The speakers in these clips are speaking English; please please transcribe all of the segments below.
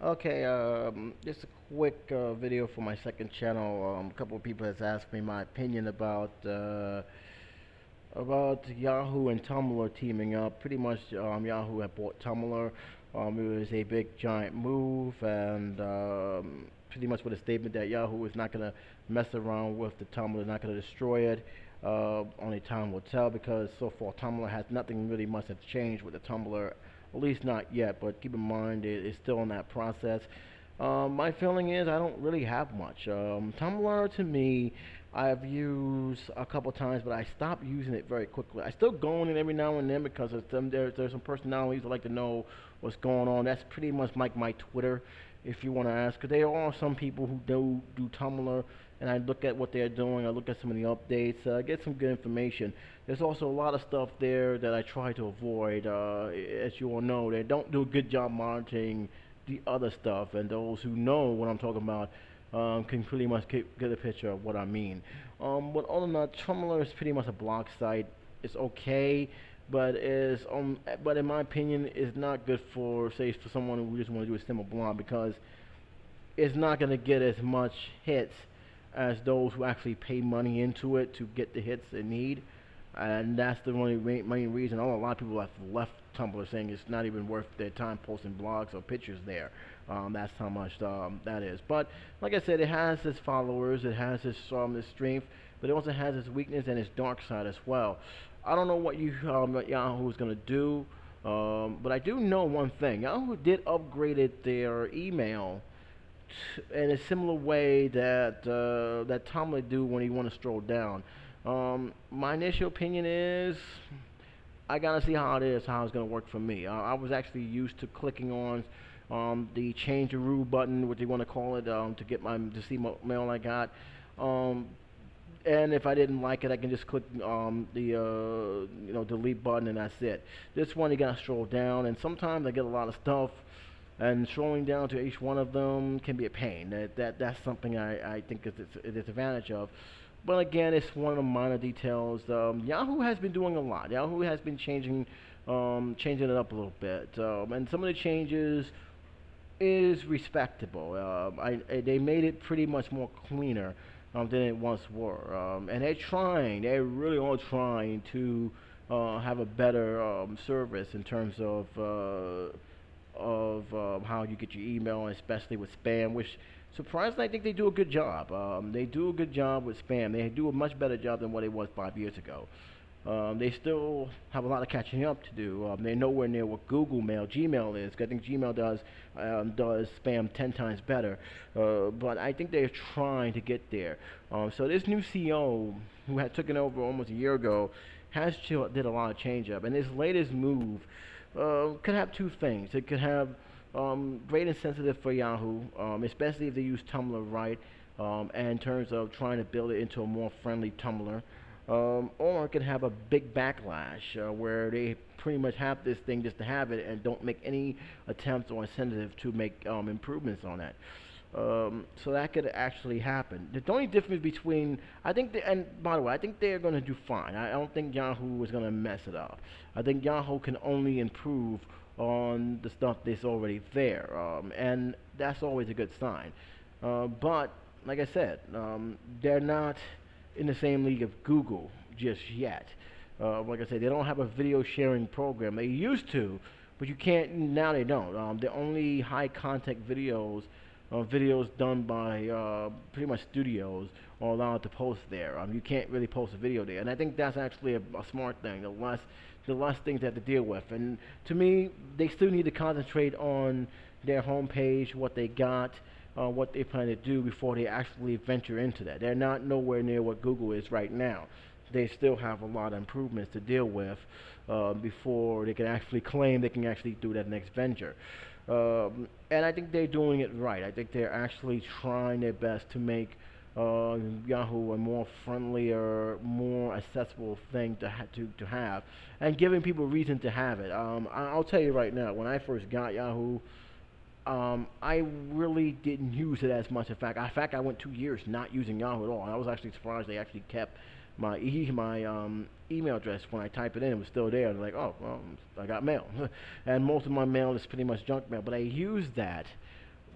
Okay, just a quick video for my second channel. A couple of people has asked me my opinion about Yahoo and Tumblr teaming up. Pretty much, Yahoo had bought Tumblr. It was a big giant move, and pretty much with a statement that Yahoo is not going to mess around with the Tumblr, not going to destroy it. Only time will tell because so far Tumblr has nothing really much has changed with the Tumblr, at least not yet. But keep in mind it's still in that process. My feeling is I don't really have much. Tumblr to me, I've used a couple times, but I stopped using it very quickly. I still go in it every now and then because there's some personalities that like to know what's going on. That's pretty much like my Twitter, if you want to ask. Because there are some people who do Tumblr, and I look at what they're doing. I look at some of the updates. I get some good information. There's also a lot of stuff there that I try to avoid. As you all know, they don't do a good job monitoring the other stuff, and those who know what I'm talking about can pretty much get a picture of what I mean. But other than that, Tumblr is pretty much a blog site. It's okay, but in my opinion, it's not good for say for someone who just want to do a simple blog because it's not going to get as much hits as those who actually pay money into it to get the hits they need. And that's the only main reason. A lot of people have left Tumblr saying it's not even worth their time posting blogs or pictures there. That's how much that is. But like I said, it has its followers, it has its strength, but it also has its weakness and its dark side as well. I don't know what Yahoo is going to do, but I do know one thing. Yahoo did upgraded their email in a similar way that Tumblr do when you want to scroll down. My initial opinion is I gotta see how it's gonna work for me. I was actually used to clicking on the change the rule button, what they want to call it, to get to see what mail I got. Um, and if I didn't like it, I can just click the delete button, and that's it. This one you gotta scroll down, and sometimes I get a lot of stuff, and scrolling down to each one of them can be a pain. That's something I think is a disadvantage of. But again, it's one of the minor details. Yahoo has been doing a lot. Yahoo has been changing it up a little bit, and some of the changes is respectable. They made it pretty much more cleaner than it once were, and they really are trying to have a better service in terms of how you get your email, especially with spam, which surprisingly I think they do a good job. They do a good job with spam. They do a much better job than what it was 5 years ago. They still have a lot of catching up to do. They're nowhere near what Google Mail, Gmail is. I think Gmail does spam 10 times better, but I think they're trying to get there. So this new CEO, who had taken over almost a year ago, did a lot of change up, and his latest move could have two things. It could have great incentive for Yahoo, especially if they use Tumblr right, and in terms of trying to build it into a more friendly Tumblr. Or it could have a big backlash where they pretty much have this thing just to have it and don't make any attempts or incentive to make improvements on that. So that could actually happen. The only difference between, and by the way, I think they're going to do fine. I don't think Yahoo is going to mess it up. I think Yahoo can only improve on the stuff that's already there, and that's always a good sign. But like I said, they're not in the same league of Google just yet. Like I said, they don't have a video sharing program. They used to, but you can't now. They don't. The only high content videos done by pretty much studios are allowed to post there. You can't really post a video there, and I think that's actually a smart thing. The less things they have to deal with, and to me, they still need to concentrate on their homepage, what they got, what they plan to do before they actually venture into that. They're not nowhere near what Google is right now. They still have a lot of improvements to deal with before they can actually claim they can actually do that next venture. And I think they're doing it right. I think they're actually trying their best to make Yahoo a more friendlier, more accessible thing to have, and giving people reason to have it. I'll tell you right now, when I first got Yahoo, I really didn't use it as much. In fact, I went 2 years not using Yahoo at all. And I was actually surprised they actually kept my email address. When I type it in, it was still there. I was like, oh, well, I got mail. And most of my mail is pretty much junk mail. But I used that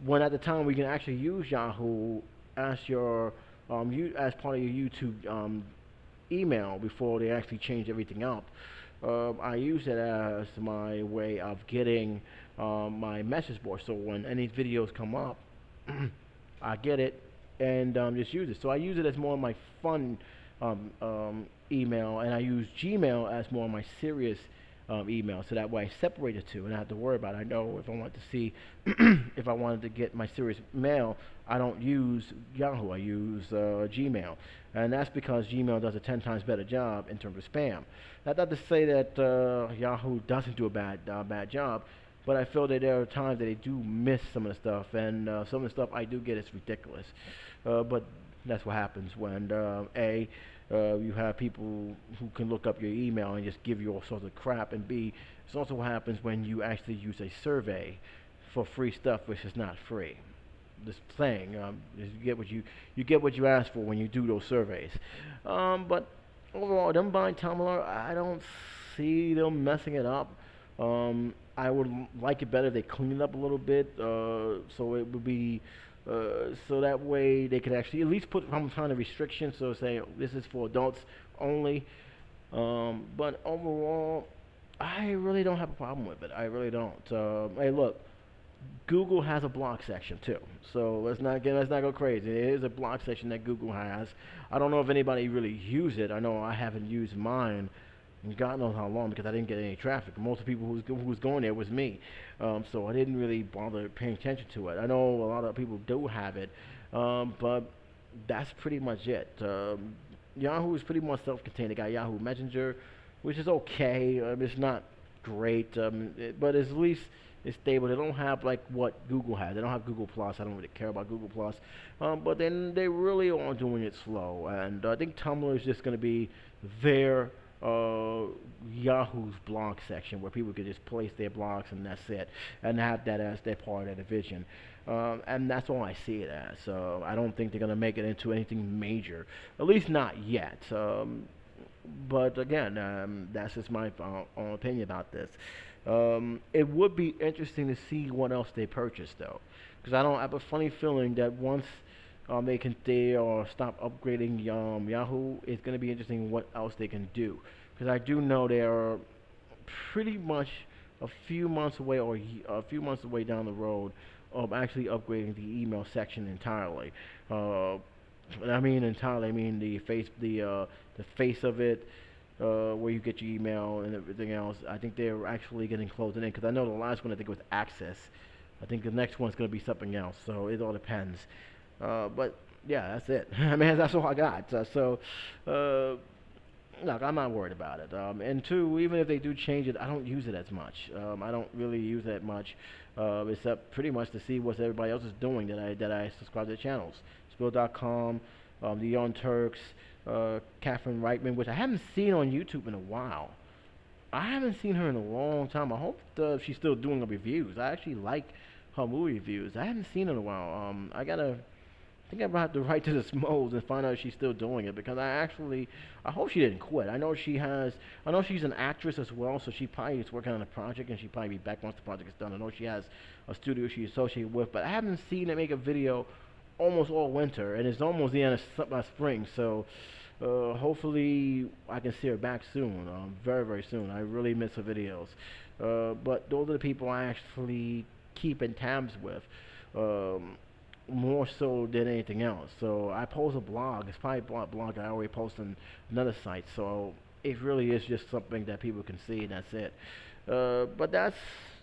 when at the time we can actually use Yahoo as your as part of your YouTube email before they actually change everything up. I use it as my way of getting my message board. So when any videos come up, I get it and just use it. So I use it as more of my fun email, and I use Gmail as more of my serious email. So that way I separate the two, and I have to worry about it. I know if I want to see, if I wanted to get my serious mail, I don't use Yahoo. I use Gmail, and that's because Gmail does a 10 times better job in terms of spam. That's not to say that Yahoo doesn't do a bad job, but I feel that there are times that they do miss some of the stuff, and some of the stuff I do get is ridiculous. But that's what happens when you have people who can look up your email and just give you all sorts of crap, and B, it's also what happens when you actually use a survey for free stuff, which is not free. Just saying, you get what you ask for when you do those surveys. But overall, them buying Tumblr, I don't see them messing it up. I would like it better if they clean it up a little bit, so it would be, so that way they could actually at least put some kind of restriction, so say this is for adults only. But overall, I really don't have a problem with it. I really don't. Hey, look, Google has a blog section too, so let's not go crazy. There is a blog section that Google has. I don't know if anybody really used it. I know I haven't used mine and God knows how long, because I didn't get any traffic. Most of the people who was going there was me, so I didn't really bother paying attention to it. I know a lot of people do have it, but that's pretty much it. Yahoo is pretty much self-contained. They got Yahoo Messenger, which is okay. It's not great, but at least it's stable. They don't have like what Google has. They don't have Google Plus. I don't really care about Google Plus, but then they really are doing it slow. And I think Tumblr is just going to be their Yahoo's blog section, where people could just place their blogs and that's it, and have that as their part of the vision. And that's all I see it as. I don't think they're going to make it into anything major, at least not yet. But again, that's just my own opinion about this. It would be interesting to see what else they purchase, though, because I have a funny feeling that once they stop upgrading Yahoo, it's going to be interesting what else they can do, because I do know they are pretty much a few months away, or a few months away down the road, of actually upgrading the email section entirely. And I mean entirely, I mean the face of it, where you get your email and everything else. I think they're actually getting closed in, because I know the last one, I think it was Access. I think the next one's going to be something else, so it all depends. But yeah, that's it. I mean, that's all I got. Look, I'm not worried about it. And two, even if they do change it, I don't use it as much. I don't really use it much, except pretty much to see what everybody else is doing that I subscribe to the channels. Spill.com, the Young Turks, Catherine Reitman, which I haven't seen on YouTube in a while. I haven't seen her in a long time. I hope she's still doing her reviews. I actually like her movie reviews. I haven't seen her in a while. I think I'm about to write to the Smolds and find out if she's still doing it, because I hope she didn't quit. I know she's an actress as well, so she probably is working on a project, and she'll probably be back once the project is done. I know she has a studio she's associated with, but I haven't seen her make a video almost all winter, and it's almost the end of spring, so hopefully I can see her back soon, very, very soon. I really miss her videos. But those are the people I actually keep in tabs with. More so than anything else. So I post a blog. It's probably a blog I already post on another site. So it really is just something that people can see, and that's it. But that's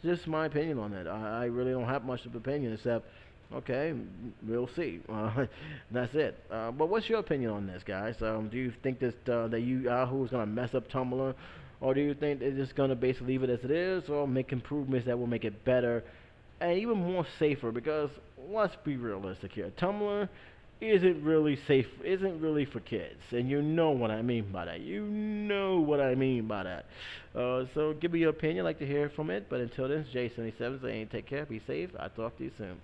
just my opinion on it. I really don't have much of an opinion, except, okay, we'll see. That's it. But what's your opinion on this, guys? Do you think that Yahoo is going to mess up Tumblr? Or do you think they're just going to basically leave it as it is, or make improvements that will make it better and even more safer? Because let's be realistic here, Tumblr isn't really safe, isn't really for kids, and you know what I mean by that. So give me your opinion. I'd like to hear from it. But until then, it's J77 saying take care, be safe. I'll talk to you soon.